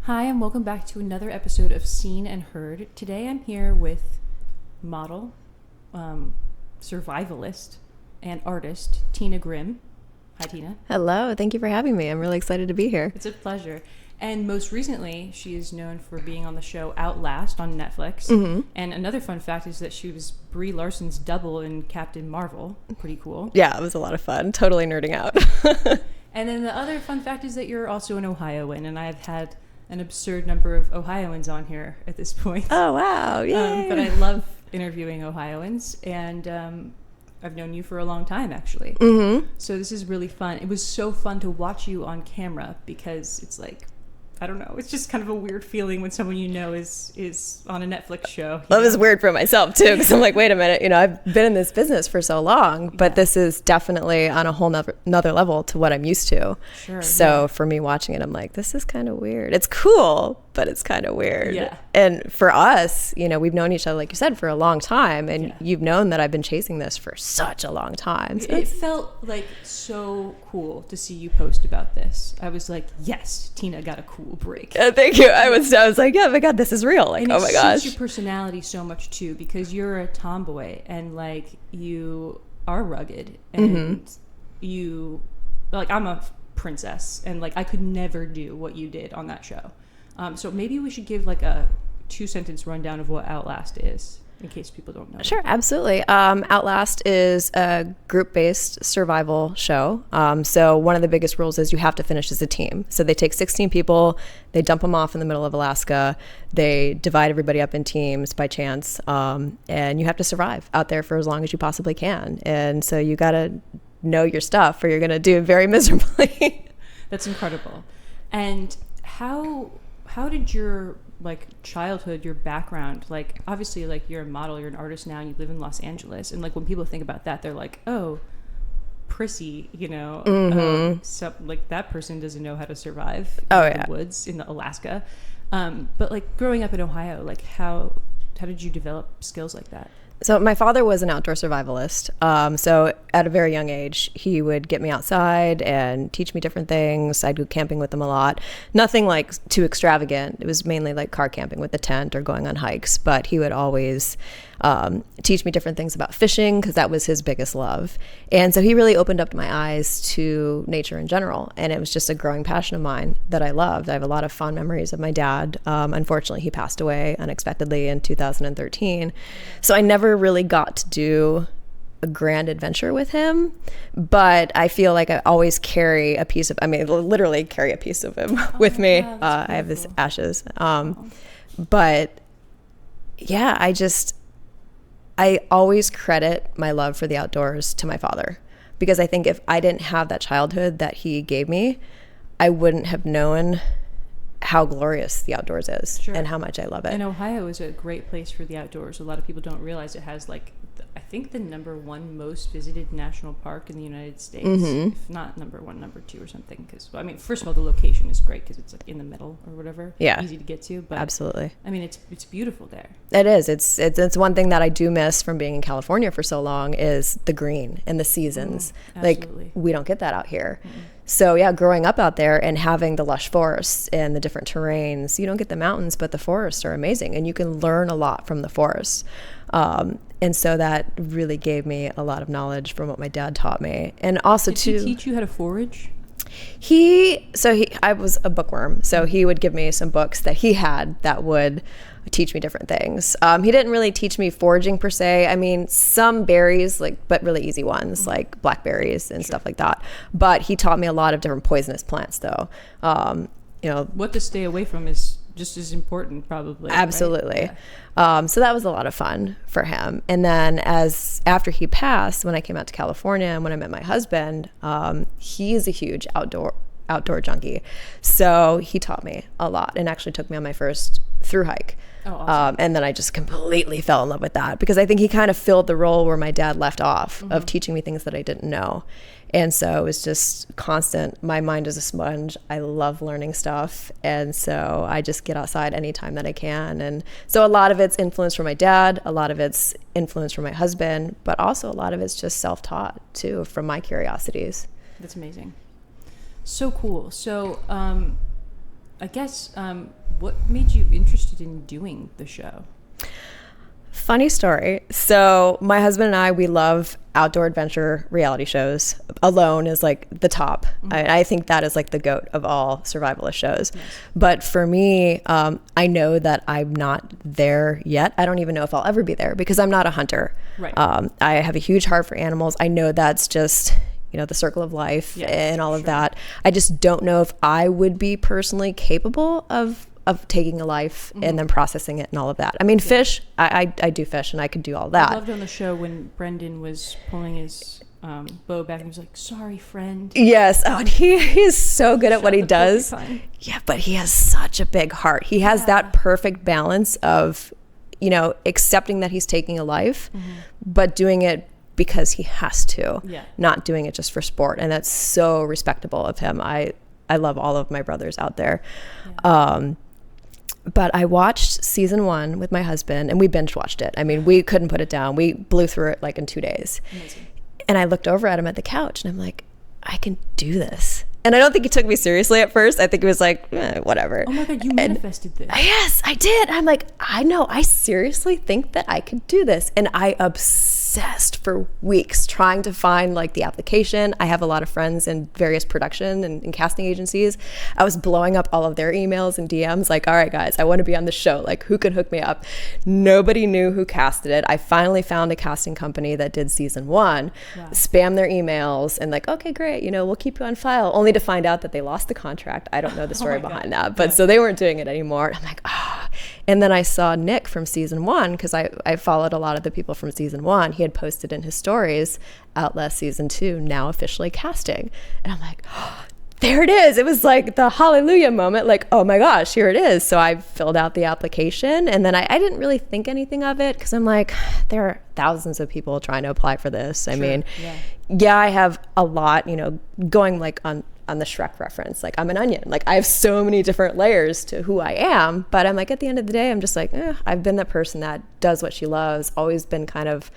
Hi, and welcome back to another episode of Seen and Heard. Today I'm here with model, survivalist, and artist Tina Grimm. Hi, Tina. Hello, thank you for having me. I'm really excited to be here. It's a pleasure. And most recently, she is known for being on the show Outlast on Netflix. Mm-hmm. And another fun fact is that she was Brie Larson's double in Captain Marvel. Pretty cool. Yeah, it was a lot of fun. Totally nerding out. And then the other fun fact is that you're also an Ohioan, and I've had an absurd number of Ohioans on here at this point. Oh, wow. Yay. But I love interviewing Ohioans, and I've known you for a long time, actually. Mm-hmm. So this is really fun. It was so fun to watch you on camera because it's like, I don't know, it's just kind of a weird feeling when someone you know is on a Netflix show. Well, it was weird for myself, too, because I'm like, wait a minute, I've been in this business for so long, but this is definitely on a whole another level to what I'm used to. Sure. So for me watching it, I'm like, this is kind of weird. It's cool, but it's kind of weird. Yeah. And for us, we've known each other, like you said, for a long time, and you've known that I've been chasing this for such a long time. So it felt like so cool to see you post about this. I was like, yes, Tina got a cool break. Thank you. I was like, oh my God, this is real. Like, and oh my gosh. It suits your personality so much too, because you're a tomboy and like you are rugged and you, like, I'm a princess and like I could never do what you did on that show. So maybe we should give like a 2-sentence rundown of what Outlast is, in case people don't know. Sure, absolutely. Outlast is a group-based survival show. So one of the biggest rules is you have to finish as a team. So they take 16 people, they dump them off in the middle of Alaska, they divide everybody up in teams by chance, and you have to survive out there for as long as you possibly can. And so you got to know your stuff or you're going to do very miserably. That's incredible. And how did your like childhood, your background, like obviously like you're a model, you're an artist now and you live in Los Angeles, and like when people think about that they're like, oh, prissy, so like that person doesn't know how to survive in the woods in Alaska, but like growing up in Ohio, like how did you develop skills like that? So my father was an outdoor survivalist. So at a very young age, he would get me outside and teach me different things. I'd go camping with him a lot. Nothing like too extravagant. It was mainly like car camping with the tent or going on hikes. But he would always teach me different things about fishing because that was his biggest love. And so he really opened up my eyes to nature in general. And it was just a growing passion of mine that I loved. I have a lot of fond memories of my dad. Unfortunately, he passed away unexpectedly in 2013. So I never really got to do a grand adventure with him, but I feel like I always carry a piece of, literally carry a piece of him with me. I have his ashes. But yeah, I always credit my love for the outdoors to my father, because I think if I didn't have that childhood that he gave me, I wouldn't have known how glorious the outdoors is and how much I love it. And Ohio is a great place for the outdoors. A lot of people don't realize it has like I think the #1 most visited national park in the United States, if not #1, #2 or something. Because first of all, the location is great because it's like in the middle or whatever, easy to get to. But absolutely, it's beautiful there. It is. It's one thing that I do miss from being in California for so long is the green and the seasons. Like we don't get that out here. So yeah, growing up out there and having the lush forests and the different terrains, you don't get the mountains, but the forests are amazing and you can learn a lot from the forests. And so that really gave me a lot of knowledge from what my dad taught me. And also Did he teach you how to forage? I was a bookworm, so he would give me some books that he had that would teach me different things. He didn't really teach me foraging per se. Some berries, but really easy ones, like blackberries and stuff like that. But he taught me a lot of different poisonous plants, though. What to stay away from is just as important, probably. Absolutely. Right? Yeah. So that was a lot of fun for him. And then after he passed, when I came out to California and when I met my husband, he's a huge outdoor junkie. So he taught me a lot and actually took me on my first thru-hike. Oh, awesome. And then I just completely fell in love with that because I think he kind of filled the role where my dad left off of teaching me things that I didn't know. And so it was just constant. My mind is a sponge. I love learning stuff. And so I just get outside anytime that I can. And so a lot of it's influence from my dad, a lot of it's influence from my husband, but also a lot of it's just self-taught too, from my curiosities. That's amazing. So cool. So I guess what made you interested in doing the show? Funny story. So my husband and I, we love outdoor adventure reality shows. Alone is like the top. I think that is like the GOAT of all survivalist shows. Nice. But for me, I know that I'm not there yet. I don't even know if I'll ever be there because I'm not a hunter. Right. I have a huge heart for animals. I know that's just, the circle of life and all of that. I just don't know if I would be personally capable of taking a life and then processing it and all of that. I mean, fish, I do fish and I could do all that. I loved on the show when Brendan was pulling his bow back and he was like, sorry, friend. Yes. Oh, and he is so good at what he does. Porcupine. Yeah, but he has such a big heart. He has that perfect balance of, accepting that he's taking a life, but doing it because he has to, not doing it just for sport. And that's so respectable of him. I love all of my brothers out there. Yeah. But I watched season 1 with my husband and we binge watched it. I mean, we couldn't put it down. We blew through it like in 2 days. Amazing. And I looked over at him at the couch and I'm like, I can do this. And I don't think he took me seriously at first. I think it was like, whatever. Oh my God, you manifested this. Yes, I did. I'm like, I know. I seriously think that I could do this. And I obsessed for weeks trying to find like the application. I have a lot of friends in various production and casting agencies. I was blowing up all of their emails and DMs like, all right, guys, I want to be on the show. Like, who can hook me up? Nobody knew who casted it. I finally found a casting company that did season 1, spam their emails and like, okay, great. We'll keep you on file. Only to find out that they lost the contract. I don't know the story behind that, but so they weren't doing it anymore. I'm like, And then I saw Nick from season 1 because I followed a lot of the people from season 1. He had posted in his stories, Outlast season 2 now officially casting, and I'm like, there it is. It was like the hallelujah moment, like, oh my gosh, here it is. So I filled out the application and then I didn't really think anything of it because I'm like, there are thousands of people trying to apply for this. I mean, I have a lot, going like on the Shrek reference, like I'm an onion. Like I have so many different layers to who I am, but I'm like, at the end of the day, I'm just like, I've been that person that does what she loves, always been kind of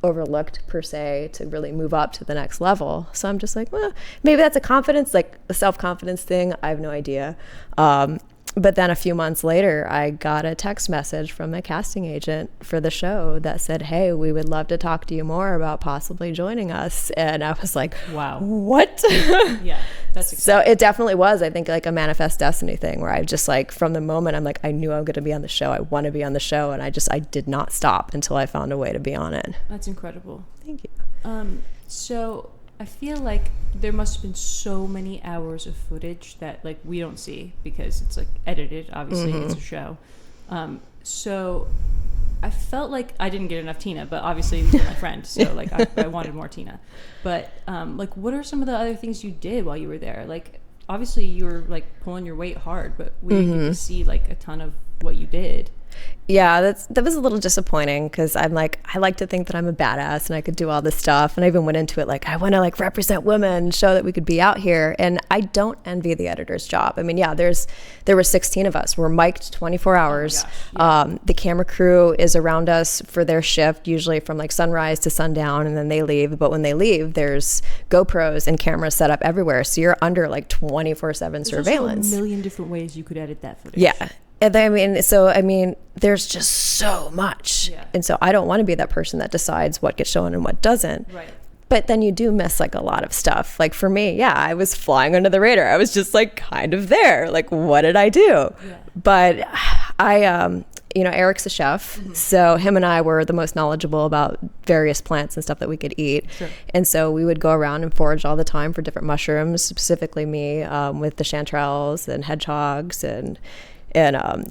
overlooked per se to really move up to the next level. So I'm just like, well, maybe that's a confidence, like a self-confidence thing. I have no idea. But then a few months later, I got a text message from a casting agent for the show that said, hey, we would love to talk to you more about possibly joining us. And I was like, wow, what? Yeah, that's exciting. So it definitely was, I think, like a manifest destiny thing where I just like, from the moment I'm like, I knew I'm going to be on the show. I want to be on the show. And I did not stop until I found a way to be on it. That's incredible. Thank you. So I feel like there must have been so many hours of footage that like we don't see because it's like edited, obviously it's a show. So I felt like I didn't get enough Tina, but obviously you're my friend, so like I wanted more Tina. But like what are some of the other things you did while you were there? Like obviously you were like pulling your weight hard, but we didn't get to see like a ton of what you did. Yeah, that was a little disappointing because I'm like, I like to think that I'm a badass and I could do all this stuff. And I even went into it like, I want to like represent women, show that we could be out here. And I don't envy the editor's job. I mean, there were 16 of us. We're mic'd 24 hours. The camera crew is around us for their shift, usually from like sunrise to sundown, and then they leave. But when they leave, there's GoPros and cameras set up everywhere. So you're under like 24/7 surveillance. Also a million different ways you could edit that footage. Yeah. And I mean, there's just so much. Yeah. And so I don't want to be that person that decides what gets shown and what doesn't. Right. But then you do miss like a lot of stuff. Like for me, I was flying under the radar. I was just like kind of there. Like, what did I do? Yeah. But Eric's a chef. So him and I were the most knowledgeable about various plants and stuff that we could eat. Sure. And so we would go around and forage all the time for different mushrooms, specifically me with the chanterelles and hedgehogs and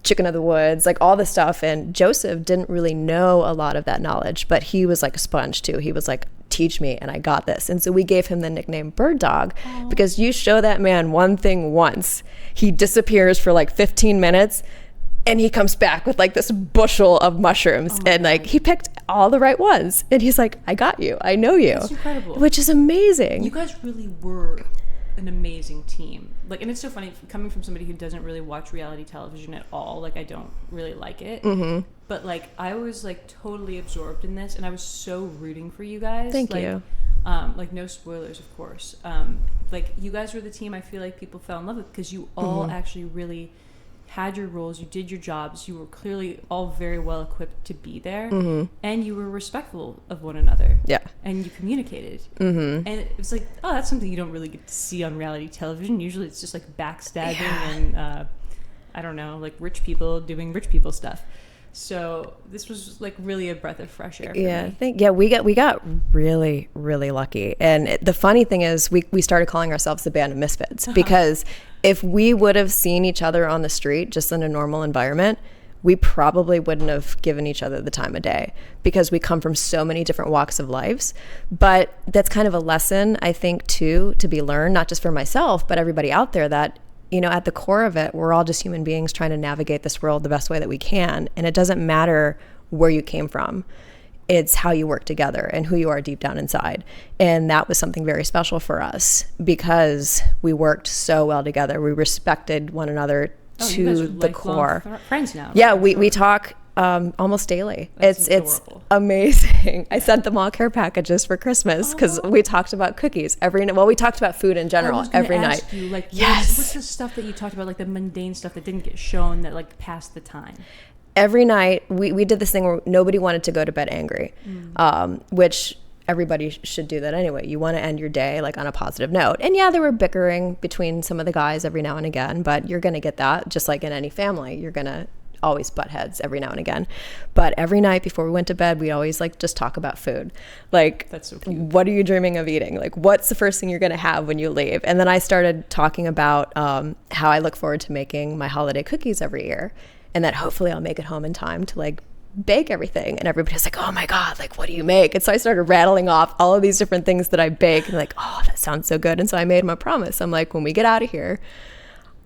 chicken of the woods, like all this stuff. And Joseph didn't really know a lot of that knowledge, but he was like a sponge too. He was like, teach me, and I got this. And so we gave him the nickname Bird Dog. Aww. Because you show that man one thing once, he disappears for like 15 minutes and he comes back with like this bushel of mushrooms and like he picked all the right ones and he's like, I got you, I know you. That's incredible. Which is amazing. You guys really were an amazing team. Like, and it's so funny coming from somebody who doesn't really watch reality television at all. Like, I don't really like it. But like, I was like totally absorbed in this, and I was so rooting for you guys. Thank you. Like, no spoilers, of course. Like, you guys were the team I feel like people fell in love with because you all actually really had your roles, you did your jobs, you were clearly all very well equipped to be there, and you were respectful of one another. Yeah. And you communicated. And it was like, oh, that's something you don't really get to see on reality television. Usually it's just like backstabbing and I don't know, like rich people doing rich people stuff. So this was like really a breath of fresh air for me. We got really, really lucky. And the funny thing is we started calling ourselves the Band of Misfits because if we would have seen each other on the street just in a normal environment, we probably wouldn't have given each other the time of day because we come from so many different walks of lives. But that's kind of a lesson, I think, too, to be learned, not just for myself, but everybody out there, that at the core of it, we're all just human beings trying to navigate this world the best way that we can. And it doesn't matter where you came from. It's how you work together and who you are deep down inside. And that was something very special for us because we worked so well together. We respected one another to the core. Friends now. Yeah, we talk almost daily. That's it's amazing. I sent them all care packages for Christmas because we talked about cookies every night. Well, we talked about food in general every night. You, like, what's the stuff that you talked about, like the mundane stuff that didn't get shown that like passed the time? Every night we did this thing where nobody wanted to go to bed angry, which everybody should do that anyway. You want to end your day like on a positive note. And yeah, there were bickering between some of the guys every now and again, but you're going to get that just like in any family. You're going to always butt heads every now and again. But every night before we went to bed, we always like just talk about food. Like, that's so cute. What are you dreaming of eating? Like, what's the first thing you're going to have when you leave? And then I started talking about how I look forward to making my holiday cookies every year, and that hopefully I'll make it home in time to like bake everything. And everybody's like, oh my God, like, what do you make? And so I started rattling off all of these different things that I bake, and like, oh, that sounds so good. And so I made him a promise. I'm like, when we get out of here,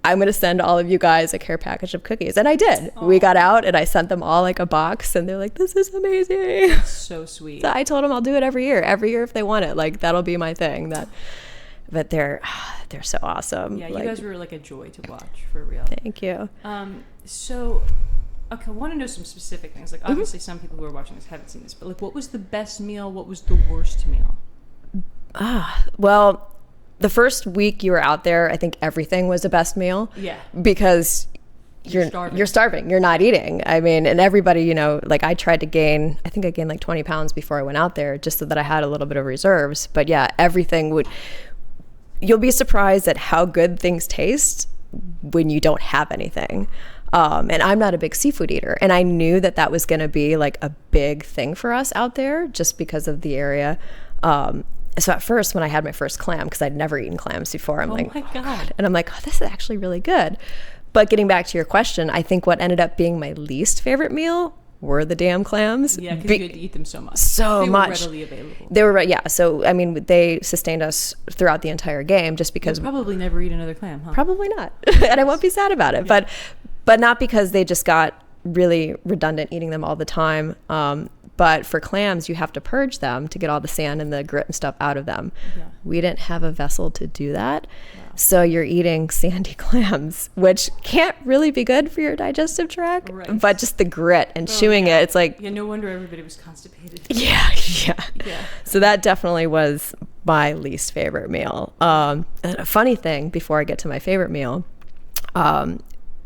I'm going to send all of you guys a care package of cookies. And I did. Aww. We got out and I sent them all like a box, and they're like, this is amazing. That's so sweet. So I told them I'll do it every year if they want it. Like, that'll be my thing. But they're so awesome. Yeah, you guys were like a joy to watch, for real. Thank you. So, okay, I want to know some specific things. Like, obviously some people who are watching this haven't seen this, but like, what was the best meal? What was the worst meal? Well, the first week you were out there, I think everything was the best meal. Yeah. Because you're starving. You're not eating. I mean, and everybody, like I tried to gain, I think I gained like 20 pounds before I went out there just so that I had a little bit of reserves. But yeah, you'll be surprised at how good things taste when you don't have anything. And I'm not a big seafood eater. And I knew that was going to be like a big thing for us out there just because of the area. So at first, when I had my first clam, because I'd never eaten clams before, I'm like, my God. And I'm like, oh, this is actually really good. But getting back to your question, I think what ended up being my least favorite meal were the damn clams. Yeah, because you had to eat them so much. They were readily available. They were, yeah. So, I mean, they sustained us throughout the entire game just because... You'll probably never eat another clam, huh? Probably not. And I won't be sad about it. Yeah. But not because they just got really redundant eating them all the time. But for clams, you have to purge them to get all the sand and the grit and stuff out of them. Yeah. We didn't have a vessel to do that. Wow. So you're eating sandy clams, which can't really be good for your digestive tract. Right. But just the grit and chewing it, it's like... Yeah, no wonder everybody was constipated. Yeah. So that definitely was my least favorite meal. And a funny thing, before I get to my favorite meal,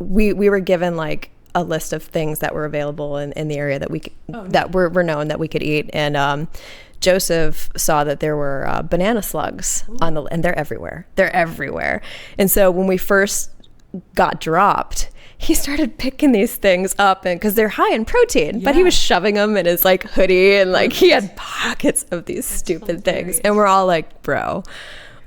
we were given like a list of things that were available in the area that we could, that were known that we could eat. And Joseph saw that there were banana slugs and they're everywhere. And so when we first got dropped, he started picking these things up, and because they're high in protein, but he was shoving them in his like hoodie, and like he had pockets of these stupid things. And we're all like, bro,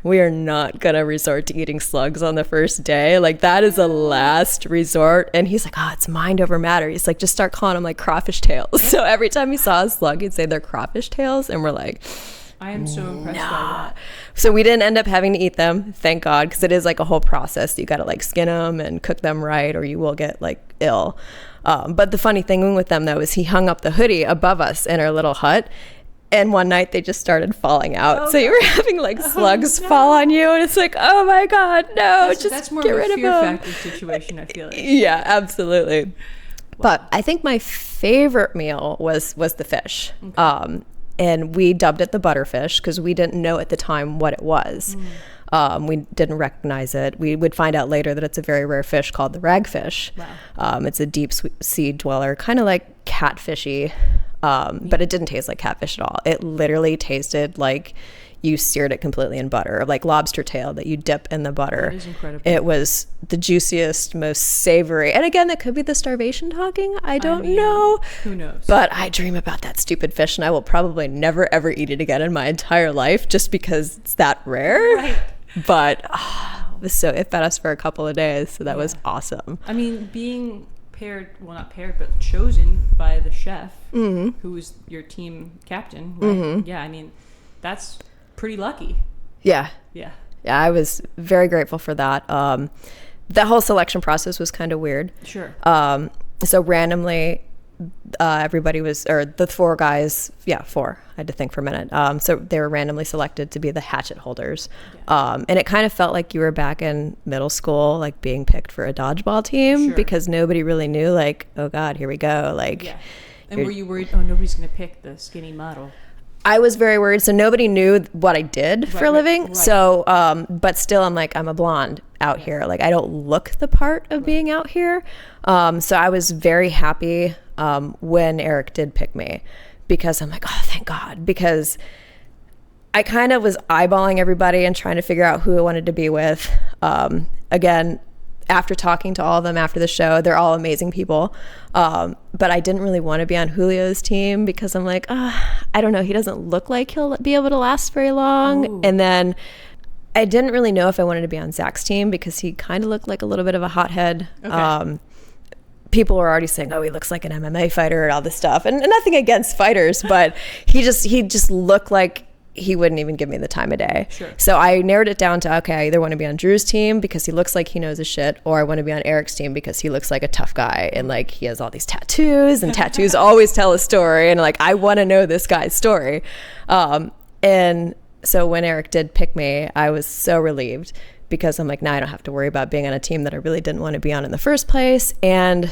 we are not going to resort to eating slugs on the first day. Like, that is a last resort. And he's like, oh, it's mind over matter. He's like, just start calling them like crawfish tails. So every time he saw a slug, he'd say they're crawfish tails. And we're like, I am so impressed by that. So we didn't end up having to eat them, thank God, because it is like a whole process. You got to like skin them and cook them right, or you will get like ill. But the funny thing with them, though, is he hung up the hoodie above us in our little hut. And one night they just started falling out. So you were having like slugs fall on you, and it's like, oh my God, no, that's more get of rid a of fear them. factor situation, I feel like. Yeah, absolutely. Wow. But I think my favorite meal was the fish. Okay. And we dubbed it the butterfish because we didn't know at the time what it was. We didn't recognize it. We would find out later that it's a very rare fish called the ragfish. Wow. It's a deep sea dweller, kind of like catfishy, but it didn't taste like catfish at all. It literally tasted like you seared it completely in butter, like lobster tail that you dip in the butter. That is incredible. It was the juiciest, most savory. And again, that could be the starvation talking. I don't know. Who knows? But I dream about that stupid fish, and I will probably never, ever eat it again in my entire life just because it's that rare. Right. But it fed us for a couple of days, so that was awesome. I mean, being paired, well, not paired, but chosen by the chef, who was your team captain, right? Yeah, I mean, that's pretty lucky. Yeah, I was very grateful for that. The whole selection process was kind of weird. Sure. So randomly, everybody was, or the four guys, four, I had to think for a minute. So they were randomly selected to be the hatchet holders. And it kind of felt like you were back in middle school, like being picked for a dodgeball team, because nobody really knew, like, oh God, here we go. Like, and were you worried, oh, nobody's going to pick the skinny model? I was very worried. So nobody knew what I did for a living. Right. So, but still, I'm like, I'm a blonde out here. Like, I don't look the part of being out here. So I was very happy when Eric did pick me, because I'm like, oh, thank God. Because I kind of was eyeballing everybody and trying to figure out who I wanted to be with. Again, after talking to all of them after the show, they're all amazing people. But I didn't really want to be on Julio's team because I'm like, I don't know. He doesn't look like he'll be able to last very long. Ooh. And then I didn't really know if I wanted to be on Zach's team because he kind of looked like a little bit of a hothead. Okay. People were already saying, oh, he looks like an MMA fighter and all this stuff. And nothing against fighters, but he just looked like he wouldn't even give me the time of day. Sure. So I narrowed it down to, okay, I either want to be on Drew's team because he looks like he knows his shit, or I want to be on Eric's team because he looks like a tough guy and like he has all these tattoos, and tattoos always tell a story, and like I want to know this guy's story. And so when Eric did pick me, I was so relieved because I'm like, now I don't have to worry about being on a team that I really didn't want to be on in the first place, and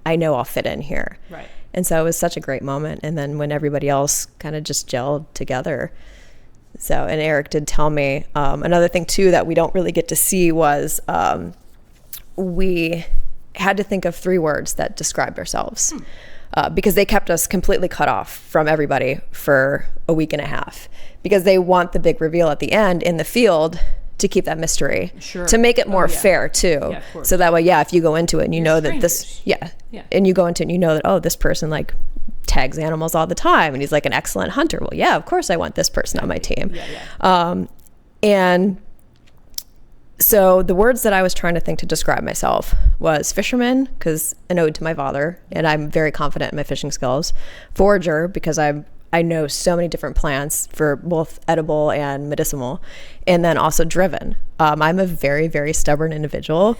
I know I'll fit in here. Right. And so it was such a great moment. And then when everybody else kind of just gelled together. So, and Eric did tell me, another thing too that we don't really get to see was we had to think of 3 words that described ourselves because they kept us completely cut off from everybody for a week and a half because they want the big reveal at the end in the field to keep that mystery, to make it more fair too. Yeah, so that way, if you go into it and you know that this, and you go into it and you know that, oh, this person like tags animals all the time and he's like an excellent hunter. Well, yeah, of course I want this person on my team. And so the words that I was trying to think to describe myself was fisherman, because an ode to my father, and I'm very confident in my fishing skills. Forager, because I know so many different plants for both edible and medicinal, and then also driven. I'm a very, very stubborn individual.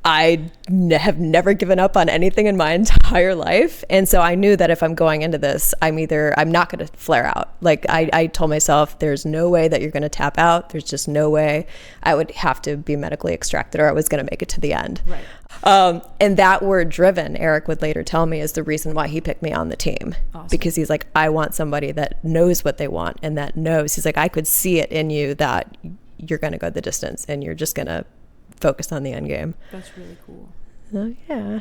I have never given up on anything in my entire life. And so I knew that if I'm going into this, I'm not going to flare out. Like I told myself, there's no way that you're going to tap out. There's just no way. I would have to be medically extracted or I was going to make it to the end. Right. And that word driven, Eric would later tell me, is the reason why he picked me on the team. Awesome. Because he's like, I want somebody that knows what they want and that knows. He's like, I could see it in you that you're going to go the distance and you're just going to focus on the end game. That's really cool. Oh, yeah.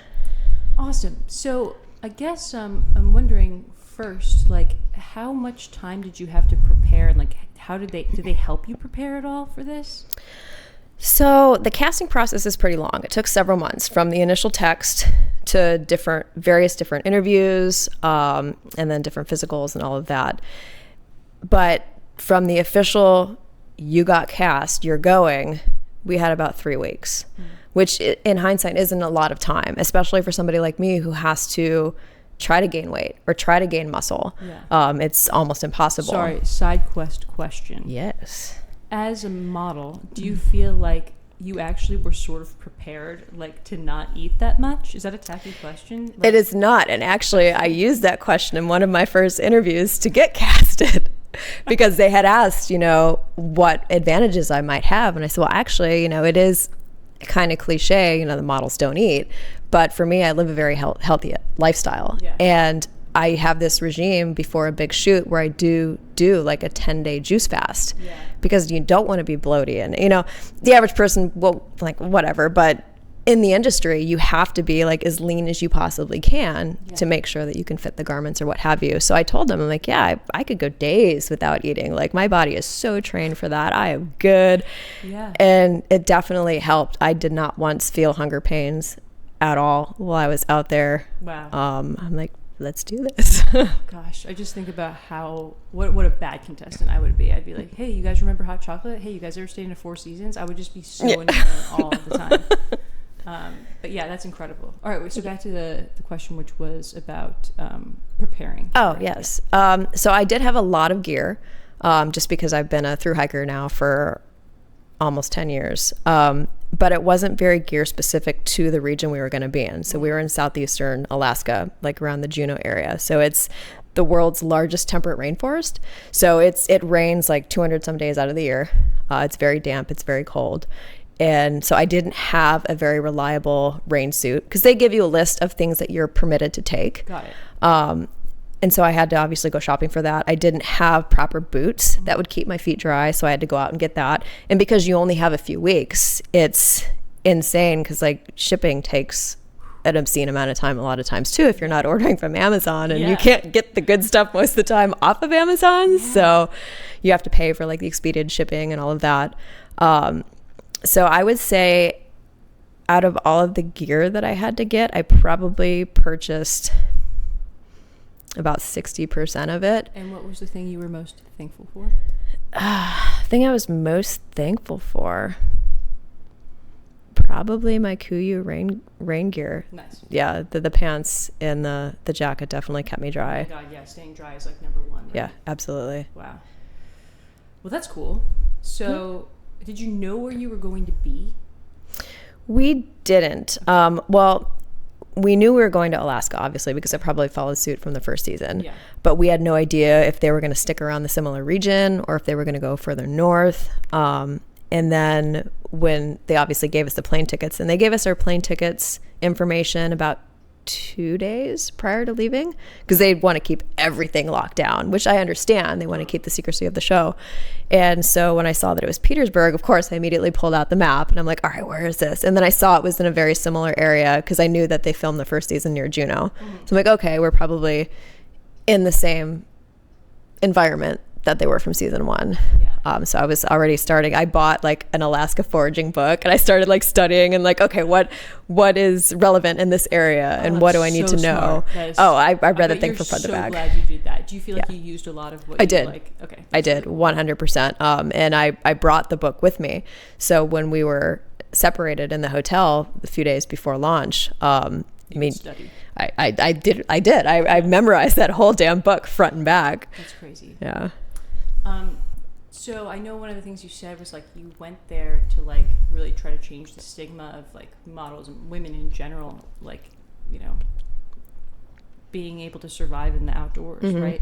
Awesome. So I guess I'm wondering first, like, how much time did you have to prepare, and like, how did they help you prepare at all for this? So the casting process is pretty long. It took several months from the initial text to various different interviews, and then different physicals and all of that. But from the official, you got cast, you're going, we had about 3 weeks, which in hindsight isn't a lot of time, especially for somebody like me who has to try to gain weight or try to gain muscle. Yeah. It's almost impossible. Sorry, side quest question. Yes. As a model, do you feel like you actually were sort of prepared, like, to not eat that much? Is that a tacky question? Like, it is not. And actually, I used that question in one of my first interviews to get casted. Because they had asked, what advantages I might have. And I said, well, actually, it is kind of cliche, the models don't eat. But for me, I live a very healthy lifestyle. Yeah. And I have this regime before a big shoot where I do like a 10-day juice fast, because you don't want to be bloated. And, you know, the average person will like whatever, but in the industry, you have to be like as lean as you possibly can to make sure that you can fit the garments or what have you. So I told them, I'm like, yeah, I could go days without eating. Like, my body is so trained for that. I am good. Yeah. And it definitely helped. I did not once feel hunger pains at all while I was out there. Wow. I'm like, let's do this. Gosh, I just think about what a bad contestant I would be. I'd be like, hey, you guys remember hot chocolate? Hey, you guys ever stayed in a Four Seasons? I would just be so annoying all the time. But yeah, that's incredible. All right, so back to the question, which was about preparing. Oh, yes. So I did have a lot of gear, just because I've been a thru-hiker now for almost 10 years. But it wasn't very gear specific to the region we were going to be in. So we were in southeastern Alaska, like around the Juneau area. So it's the world's largest temperate rainforest. So it rains like 200 some days out of the year. It's very damp. It's very cold. And so I didn't have a very reliable rain suit, because they give you a list of things that you're permitted to take. Got it. And so I had to obviously go shopping for that. I didn't have proper boots that would keep my feet dry, so I had to go out and get that. And because you only have a few weeks, it's insane, because like shipping takes an obscene amount of time a lot of times too, if you're not ordering from Amazon, and you can't get the good stuff most of the time off of Amazon. So you have to pay for like the expedited shipping and all of that. So I would say out of all of the gear that I had to get, I probably purchased about 60% of it. And what was the thing you were most thankful for? Thing I was most thankful for, probably my Kuyu rain gear. Nice. Yeah, the pants and the jacket definitely kept me dry. Oh my God, yeah, staying dry is like number one. Right? Yeah, absolutely. Wow. Well, that's cool. So, did you know where you were going to be? We didn't. Well, we knew we were going to Alaska, obviously, because it probably followed suit from the first season. Yeah. But we had no idea if they were going to stick around the similar region or if they were going to go further north. And then when they obviously gave us the plane tickets, and they gave us our plane tickets information about 2 days prior to leaving, because they want to keep everything locked down, which I understand. They want to keep the secrecy of the show. And so when I saw that it was Petersburg, of course, I immediately pulled out the map, and I'm like, all right, where is this? And then I saw it was in a very similar area, because I knew that they filmed the first season near Juneau. So I'm like, okay, we're probably in the same environment that they were from season 1. So I was already starting. I bought like an Alaska foraging book, and I started like studying and like, okay, what is relevant in this area, and what do I need to know? I read that thing from front to back. I'm so glad you did that. Do you feel like you used a lot of what I you did? Like? Okay, I did 100%. And I brought the book with me. So when we were separated in the hotel a few days before launch, I did. I memorized that whole damn book front and back. That's crazy. Yeah. So I know one of the things you said was like you went there to like really try to change the stigma of like models and women in general, like, you know, being able to survive in the outdoors, right?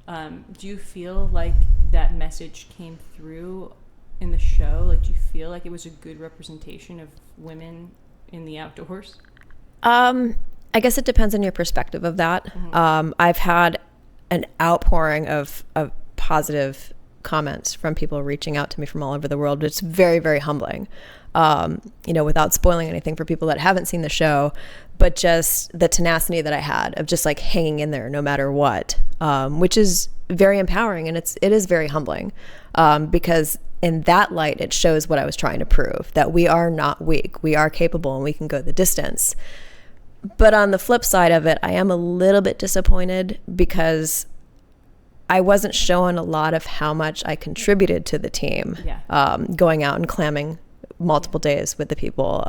Do you feel like that message came through in the show? Like, do you feel like it was a good representation of women in the outdoors? I guess it depends on your perspective of that. I've had an outpouring of positive comments from people reaching out to me from all over the world. It's very, very humbling, without spoiling anything for people that haven't seen the show, but just the tenacity that I had of just like hanging in there no matter what, which is very empowering, and it is very humbling, because in that light, it shows what I was trying to prove, that we are not weak, we are capable, and we can go the distance. But on the flip side of it, I am a little bit disappointed because I wasn't showing a lot of how much I contributed to the team, going out and clamming multiple days with the people,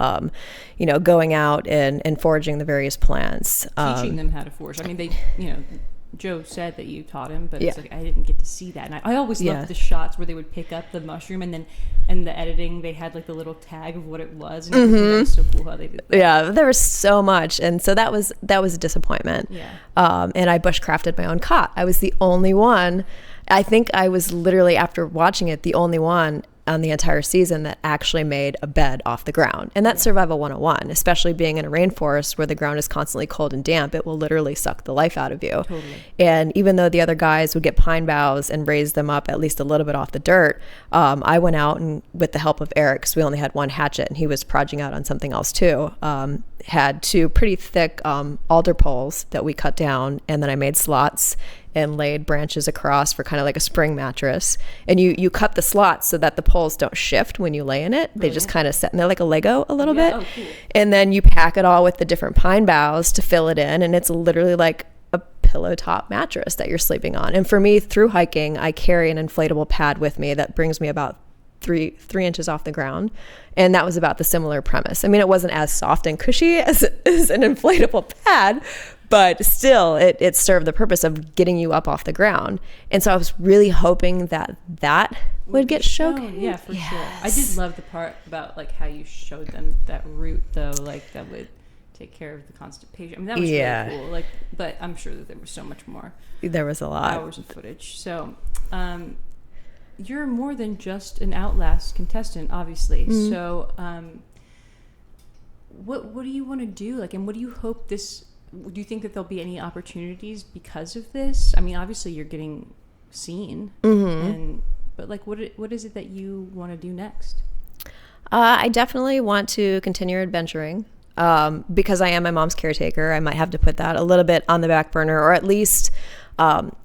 going out and foraging the various plants. Teaching them how to forage. I mean, Joe said that you taught him, but it's like I didn't get to see that. And I always loved the shots where they would pick up the mushroom, and then in the editing they had like the little tag of what it was, and that was so cool how they did that. Yeah, there was so much, and so that was a disappointment. And I bushcrafted my own cot. I was the only one. I think I was literally, after watching it, the only one on the entire season that actually made a bed off the ground. And that's survival 101, especially being in a rainforest where the ground is constantly cold and damp. It will literally suck the life out of you. Totally. And even though the other guys would get pine boughs and raise them up at least a little bit off the dirt, I went out and with the help of Eric, because we only had one hatchet and he was proging out on something else too, had 2 pretty thick alder poles that we cut down, and then I made slots and laid branches across for kind of like a spring mattress. And you cut the slots so that the poles don't shift when you lay in it. They just kind of set in there like a Lego a little bit. Oh, cool. And then you pack it all with the different pine boughs to fill it in. And it's literally like a pillow top mattress that you're sleeping on. And for me, through hiking, I carry an inflatable pad with me that brings me about three inches off the ground. And that was about the similar premise. I mean, it wasn't as soft and cushy as an inflatable pad, but still it served the purpose of getting you up off the ground. And so I was really hoping that would get showcased. Yeah, for sure. I did love the part about like how you showed them that route though, like that would take care of the constipation. I mean, that was really cool. Like, but I'm sure that there was so much more. There was a lot. Hours of footage. So, you're more than just an Outlast contestant, obviously. Mm-hmm. So, what do you want to do? Like, and what do you hope this? Do you think that there'll be any opportunities because of this? I mean, obviously you're getting seen, but like, what is it that you want to do next? I definitely want to continue adventuring. Because I am my mom's caretaker, I might have to put that a little bit on the back burner, or at least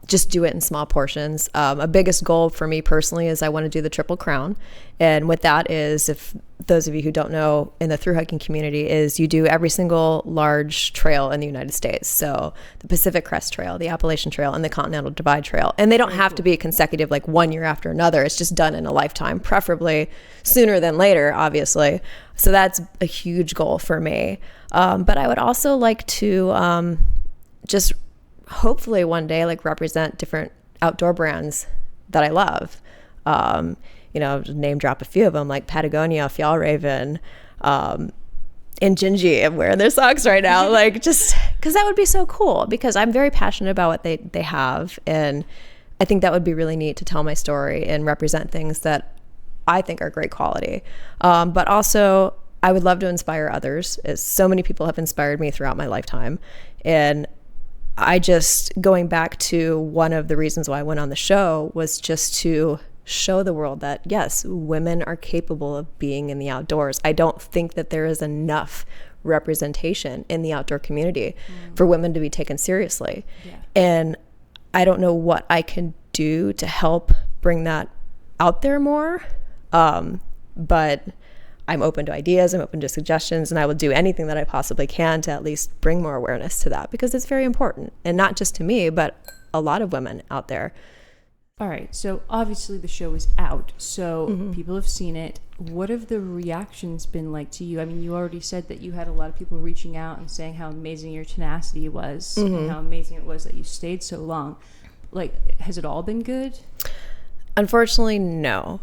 just do it in small portions. A biggest goal for me personally is I want to do the Triple Crown. And what that is, if those of you who don't know, in the thru-hiking community, is you do every single large trail in the United States. So the Pacific Crest Trail, the Appalachian Trail, and the Continental Divide Trail. And they don't have to be consecutive like one year after another. It's just done in a lifetime, preferably sooner than later, obviously. So that's a huge goal for me. But I would also like to just hopefully one day like represent different outdoor brands that I love. Name drop a few of them, like Patagonia, Fjallraven, and Gingy. I'm wearing their socks right now, like just because that would be so cool, because I'm very passionate about what they have, and I think that would be really neat to tell my story and represent things that I think are great quality. But also I would love to inspire others, as so many people have inspired me throughout my lifetime. And going back to one of the reasons why I went on the show was just to show the world that yes, women are capable of being in the outdoors. I don't think that there is enough representation in the outdoor community for women to be taken seriously. Yeah. And I don't know what I can do to help bring that out there more. But I'm open to ideas, I'm open to suggestions, and I will do anything that I possibly can to at least bring more awareness to that, because it's very important, and not just to me, but a lot of women out there. All right, so obviously the show is out, so people have seen it. What have the reactions been like to you? I mean, you already said that you had a lot of people reaching out and saying how amazing your tenacity was, and how amazing it was that you stayed so long. Like, has it all been good? Unfortunately, no.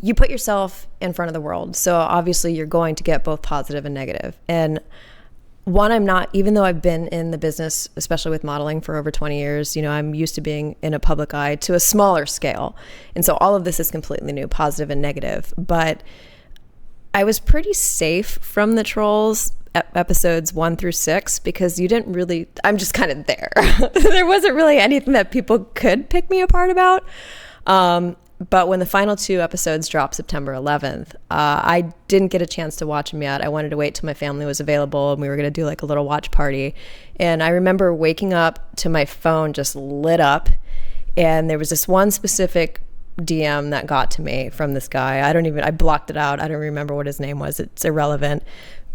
You put yourself in front of the world, so obviously you're going to get both positive and negative. And one, I'm not, even though I've been in the business, especially with modeling, for over 20 years, I'm used to being in a public eye to a smaller scale. And so all of this is completely new, positive and negative. But I was pretty safe from the trolls episodes 1 through 6, because I'm just kind of there. There wasn't really anything that people could pick me apart about. But when the final 2 episodes dropped September 11th, I didn't get a chance to watch them yet. I wanted to wait till my family was available, and we were going to do like a little watch party. And I remember waking up to my phone just lit up, and there was this one specific DM that got to me from this guy. I blocked it out. I don't remember what his name was. It's irrelevant.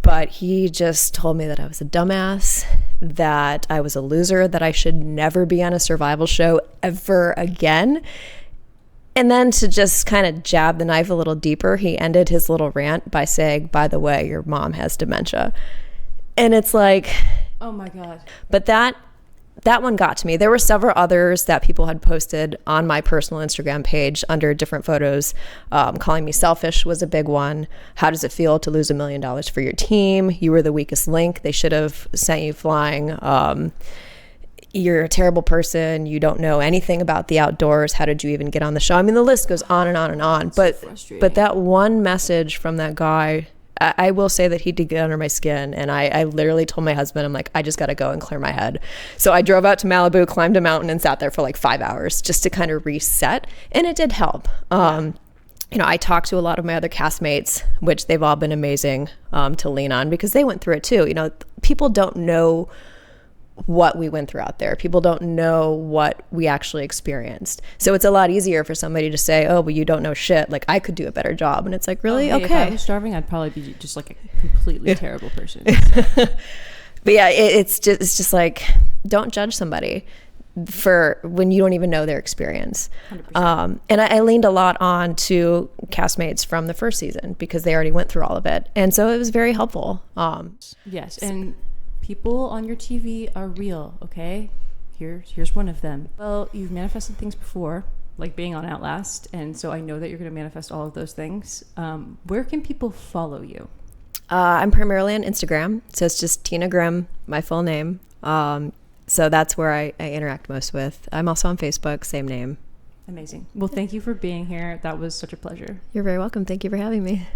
But he just told me that I was a dumbass, that I was a loser, that I should never be on a survival show ever again. And then to just kind of jab the knife a little deeper, he ended his little rant by saying, by the way, your mom has dementia. And it's like, oh my God. But that one got to me. There were several others that people had posted on my personal Instagram page under different photos. Calling me selfish was a big one. How does it feel to lose $1 million for your team? You were the weakest link. They should have sent you flying. you're a terrible person, you don't know anything about the outdoors, how did you even get on the show? I mean, the list goes on and on and on. But that one message from that guy, I will say that he did get under my skin, and I literally told my husband, I'm like, I just got to go and clear my head. So I drove out to Malibu, climbed a mountain, and sat there for like 5 hours just to kind of reset, and it did help. You know, I talked to a lot of my other castmates, which they've all been amazing to lean on, because they went through it too. You know, people don't know what we went through out there. People don't know what we actually experienced. So it's a lot easier for somebody to say, oh, but you don't know shit. Like, I could do a better job. And it's like, really? Hey, okay. If I was starving, I'd probably be just like a completely terrible person. So. But yeah, it's just like, don't judge somebody for when you don't even know their experience. And I leaned a lot on to castmates from the first season because they already went through all of it. And so it was very helpful. Yes. And people on your TV are real, okay? Here's one of them. Well, you've manifested things before, like being on Outlast, and so I know that you're going to manifest all of those things. Where can people follow you? I'm primarily on Instagram, so it's just Tina Grimm, my full name. So that's where I interact most with. I'm also on Facebook, same name. Amazing. Well, thank you for being here. That was such a pleasure. You're very welcome. Thank you for having me.